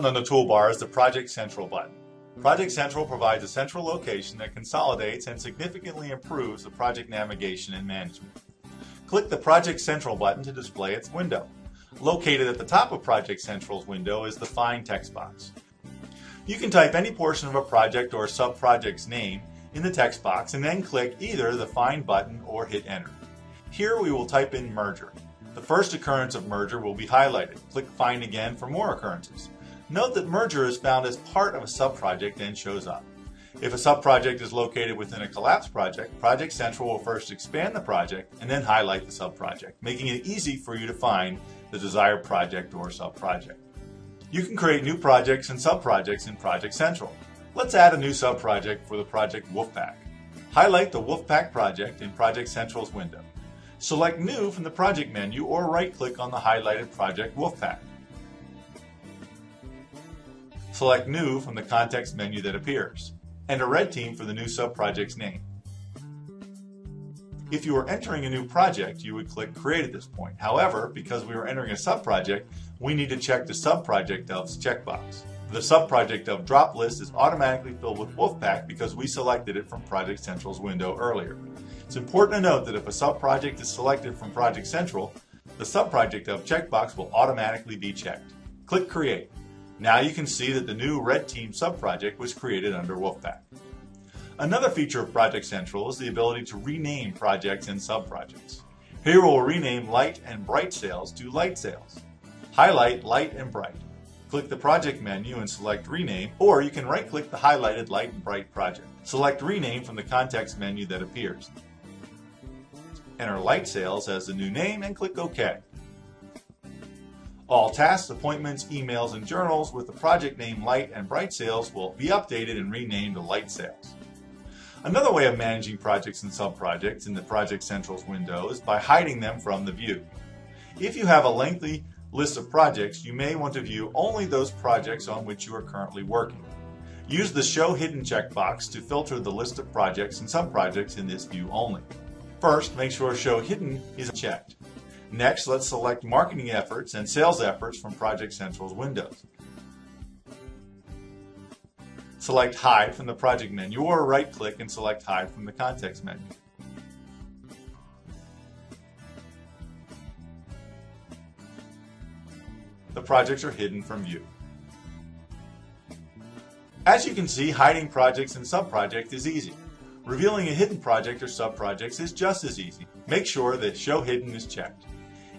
button on the toolbar is the Project Central button. Project Central provides a central location that consolidates and significantly improves the project navigation and management. Click the Project Central button to display its window. Located at the top of Project Central's window is the Find text box. You can type any portion of a project or sub-project's name in the text box and then click either the Find button or hit Enter. Here we will type in merger. The first occurrence of merger will be highlighted. Click Find again for more occurrences. Note that merger is found as part of a subproject and shows up. If a subproject is located within a collapsed project, Project Central will first expand the project and then highlight the subproject, making it easy for you to find the desired project or subproject. You can create new projects and subprojects in Project Central. Let's add a new subproject for the project Wolfpack. Highlight the Wolfpack project in Project Central's window. Select New from the project menu or right-click on the highlighted project Wolfpack. Select New from the context menu that appears. Enter Red Team for the new subproject's name. If you are entering a new project, you would click Create at this point. However, because we are entering a subproject, we need to check the Subproject of's checkbox. The Subproject of drop list is automatically filled with Wolfpack because we selected it from Project Central's window earlier. It's important to note that if a subproject is selected from Project Central, the Subproject of checkbox will automatically be checked. Click Create. Now you can see that the new Red Team subproject was created under Wolfpack. Another feature of Project Central is the ability to rename projects and subprojects. Here we'll rename Light and Bright Sales to Light Sales. Highlight Light and Bright. Click the project menu and select Rename, or you can right-click the highlighted Light and Bright project. Select Rename from the context menu that appears. Enter Light Sales as the new name and click OK. All tasks, appointments, emails, and journals with the project name Light and Bright Sales will be updated and renamed to Light Sales. Another way of managing projects and subprojects in the Project Central's window is by hiding them from the view. If you have a lengthy list of projects, you may want to view only those projects on which you are currently working. Use the Show Hidden checkbox to filter the list of projects and subprojects in this view only. First, make sure Show Hidden is checked. Next, let's select marketing efforts and sales efforts from Project Central's windows. Select Hide from the project menu or right-click and select Hide from the context menu. The projects are hidden from view. As you can see, hiding projects and subprojects is easy. Revealing a hidden project or subprojects is just as easy. Make sure that Show Hidden is checked.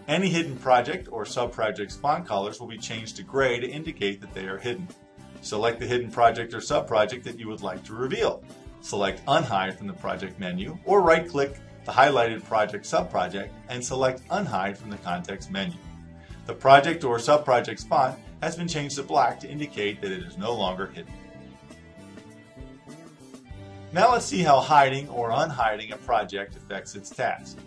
Any hidden project or subproject's font colors will be changed to gray to indicate that they are hidden. Select the hidden project or subproject that you would like to reveal. Select Unhide from the project menu or right-click the highlighted project subproject and select Unhide from the context menu. The project or subproject's font has been changed to black to indicate that it is no longer hidden. Now let's see how hiding or unhiding a project affects its task.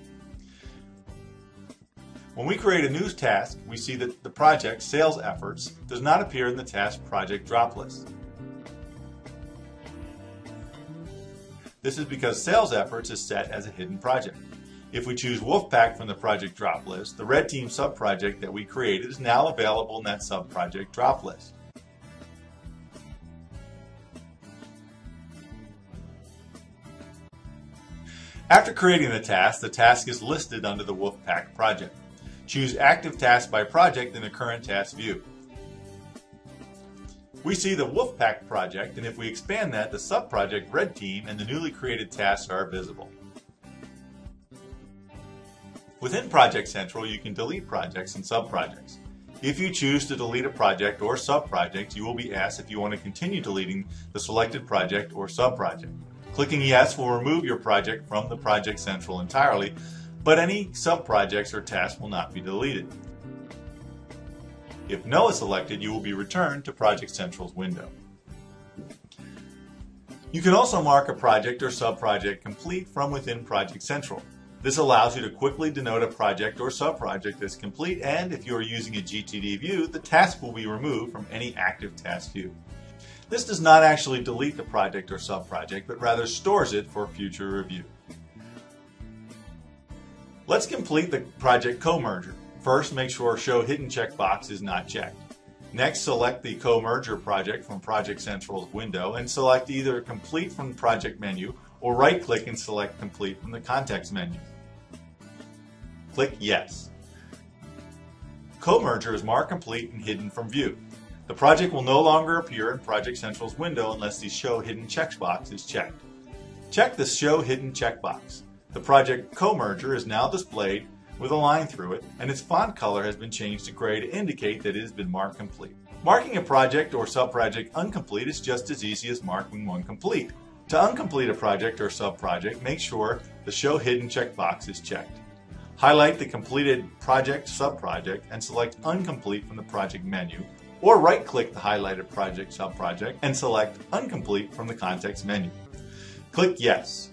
When we create a new task, we see that the project Sales Efforts does not appear in the task project drop list. This is because Sales Efforts is set as a hidden project. If we choose Wolfpack from the project drop list, the Red Team subproject that we created is now available in that subproject drop list. After creating the task is listed under the Wolfpack project. Choose Active Task by Project in the Current Task view. We see the Wolfpack project, and if we expand that, the subproject Red Team and the newly created tasks are visible. Within Project Central, you can delete projects and subprojects. If you choose to delete a project or subproject, you will be asked if you want to continue deleting the selected project or subproject. Clicking Yes will remove your project from the Project Central entirely, but any subprojects or tasks will not be deleted. If No is selected, you will be returned to Project Central's window. You can also mark a project or subproject complete from within Project Central. This allows you to quickly denote a project or subproject as complete, and if you are using a GTD view, the task will be removed from any active task view. This does not actually delete the project or subproject, but rather stores it for future review. Let's complete the project co-merger. First, make sure Show Hidden checkbox is not checked. Next, select the Co-Merger project from Project Central's window and select either Complete from the project menu or right-click and select Complete from the context menu. Click Yes. Co-Merger is marked complete and hidden from view. The project will no longer appear in Project Central's window unless the Show Hidden checkbox is checked. Check the Show Hidden checkbox. The project Co-Merger is now displayed with a line through it, and its font color has been changed to gray to indicate that it has been marked complete. Marking a project or subproject incomplete is just as easy as marking one complete. To uncomplete a project or subproject, make sure the Show Hidden checkbox is checked. Highlight the completed project, subproject, and select Uncomplete from the project menu, or right-click the highlighted project, subproject, and select Uncomplete from the context menu. Click Yes.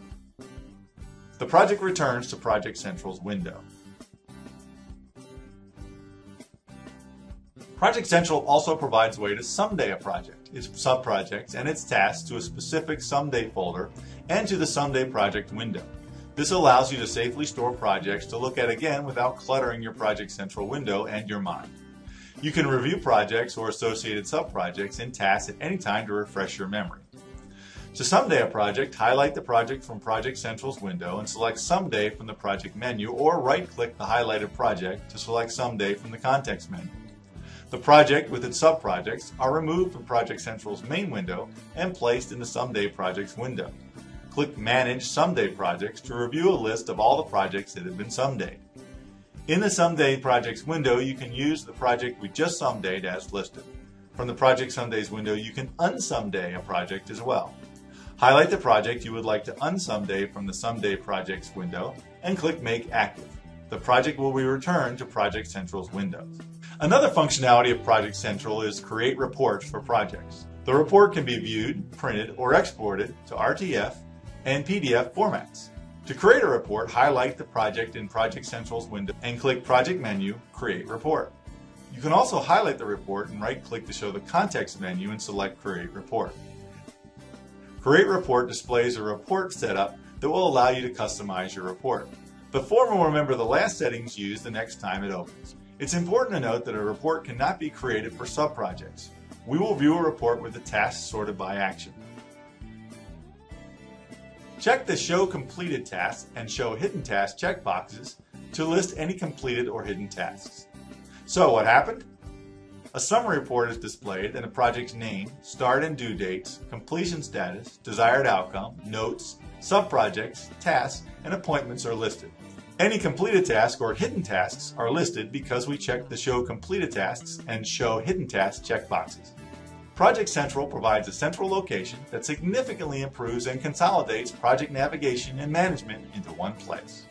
The project returns to Project Central's window. Project Central also provides a way to someday a project, its subprojects, and its tasks to a specific someday folder and to the someday project window. This allows you to safely store projects to look at again without cluttering your Project Central window and your mind. You can review projects or associated subprojects in tasks at any time to refresh your memory. To someday a project, highlight the project from Project Central's window and select Someday from the project menu, or right-click the highlighted project to select Someday from the context menu. The project with its subprojects are removed from Project Central's main window and placed in the Someday Projects window. Click Manage Someday Projects to review a list of all the projects that have been somedayed. In the Someday Projects window, you can use the project we just somedayed as listed. From the Project Somedays window, you can unsomeday a project as well. Highlight the project you would like to unsomeday from the Someday Projects window and click Make Active. The project will be returned to Project Central's windows. Another functionality of Project Central is Create Reports for projects. The report can be viewed, printed, or exported to RTF and PDF formats. To create a report, highlight the project in Project Central's window and click Project Menu, Create Report. You can also highlight the report and right-click to show the context menu and select Create Report. Create Report displays a report setup that will allow you to customize your report. The form will remember the last settings used the next time it opens. It's important to note that a report cannot be created for subprojects. We will view a report with the tasks sorted by action. Check the Show Completed Tasks and Show Hidden Tasks checkboxes to list any completed or hidden tasks. So what happened? A summary report is displayed and the project's name, start and due dates, completion status, desired outcome, notes, subprojects, tasks, and appointments are listed. Any completed tasks or hidden tasks are listed because we checked the Show Completed Tasks and Show Hidden Tasks checkboxes. Project Central provides a central location that significantly improves and consolidates project navigation and management into one place.